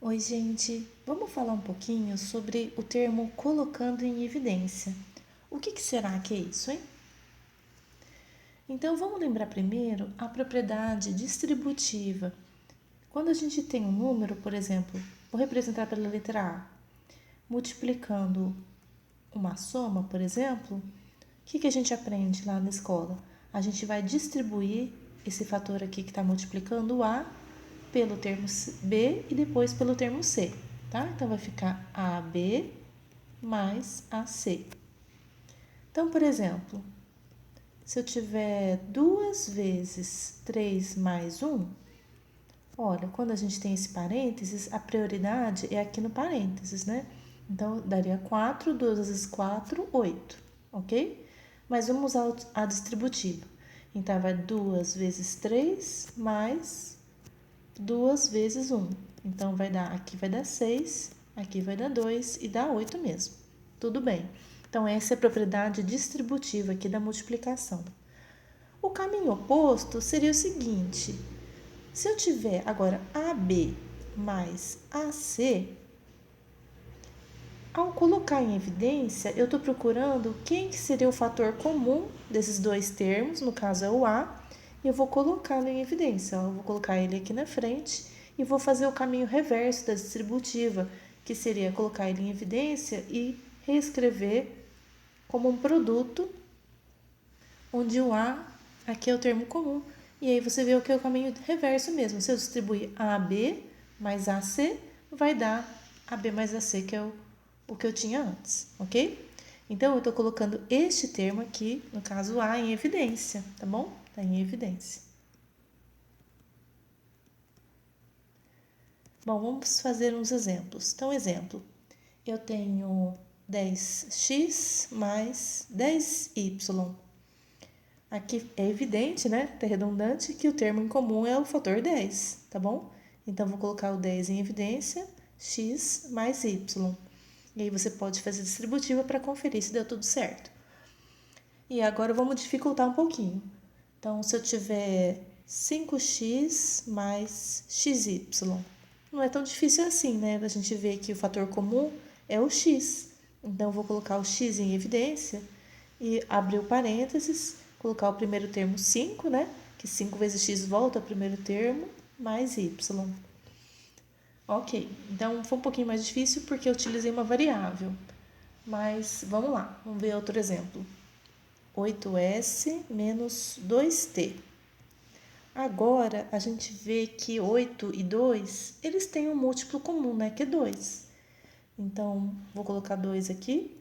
Oi, gente. Vamos falar um pouquinho sobre o termo colocando em evidência. O que será que é isso, hein? Então, vamos lembrar primeiro a propriedade distributiva. Quando a gente tem um número, por exemplo, vou representar pela letra A, multiplicando uma soma, por exemplo, o que a gente aprende lá na escola? A gente vai distribuir esse fator aqui que está multiplicando o A pelo termo B e depois pelo termo C, tá? Então, vai ficar AB mais AC. Então, por exemplo, se eu tiver 2 vezes 3 mais 1, olha, quando a gente tem esse parênteses, a prioridade é aqui no parênteses, né? Então, daria 4, 2 vezes 4, 8, ok? Mas vamos usar a distributiva. Então, vai 2 vezes 3 mais 2 vezes 1. Então, aqui vai dar 6, aqui vai dar 2 e dá 8 mesmo. Tudo bem. Então, essa é a propriedade distributiva aqui da multiplicação. O caminho oposto seria o seguinte: se eu tiver agora AB mais AC, ao colocar em evidência, eu estou procurando quem que seria o fator comum desses dois termos, no caso é o A, e eu vou colocá-lo em evidência. Eu vou colocar ele aqui na frente e vou fazer o caminho reverso da distributiva, que seria colocar ele em evidência e reescrever como um produto, onde o A aqui é o termo comum. E aí você vê o que é o caminho reverso mesmo. Se eu distribuir AB mais AC, vai dar AB mais AC, que é o que eu tinha antes, ok? Então, eu estou colocando este termo aqui, no caso A, em evidência, tá bom? Está em evidência. Bom, vamos fazer uns exemplos. Então, exemplo, eu tenho 10x mais 10y. Aqui é evidente, né? Tá redundante que o termo em comum é o fator 10, tá bom? Então, vou colocar o 10 em evidência, x mais y. E aí você pode fazer distributiva para conferir se deu tudo certo. E agora vamos dificultar um pouquinho. Então, se eu tiver 5x mais xy, não é tão difícil assim, né? A gente vê que o fator comum é o x. Então, eu vou colocar o x em evidência e abrir o parênteses, colocar o primeiro termo 5, né? Que 5 vezes x volta ao primeiro termo, mais y. Ok, então foi um pouquinho mais difícil porque eu utilizei uma variável. Mas vamos lá, vamos ver outro exemplo. 8s menos 2t. Agora, a gente vê que 8 e 2, eles têm um múltiplo comum, né? Que é 2. Então, vou colocar 2 aqui.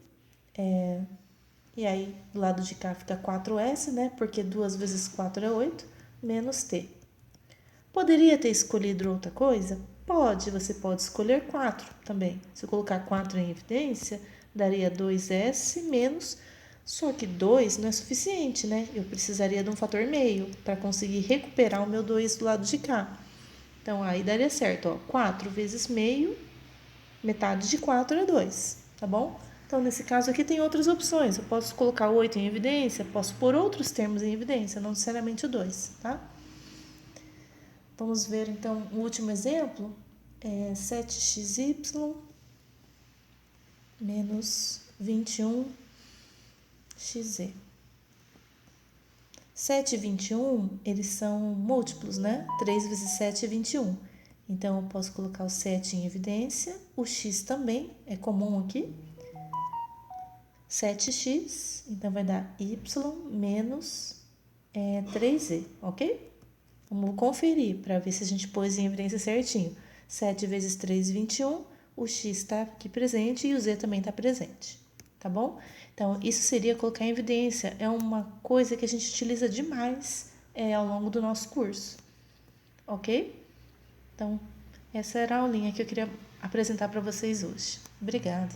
E aí, do lado de cá fica 4s, né? Porque 2 vezes 4 é 8, menos t. Poderia ter escolhido outra coisa? Pode, você pode escolher 4 também. Se eu colocar 4 em evidência, daria 2s menos, só que 2 não é suficiente, né? Eu precisaria de um fator meio para conseguir recuperar o meu 2 do lado de cá. Então, aí daria certo, ó, 4 vezes meio, metade de 4 é 2, tá bom? Então, nesse caso aqui tem outras opções. Eu posso colocar 8 em evidência, posso pôr outros termos em evidência, não necessariamente o 2, tá? Vamos ver então o último exemplo, 7xy menos 21xz. 7 e 21, eles são múltiplos, né? 3 vezes 7 é 21. Então, eu posso colocar o 7 em evidência, o x também, é comum aqui. 7x, então vai dar y menos 3z, ok? Vamos conferir para ver se a gente pôs em evidência certinho. 7 vezes 3, 21. O x está aqui presente e o z também está presente. Tá bom? Então, isso seria colocar em evidência. É uma coisa que a gente utiliza demais ao longo do nosso curso. Ok? Então, essa era a aulinha que eu queria apresentar para vocês hoje. Obrigada.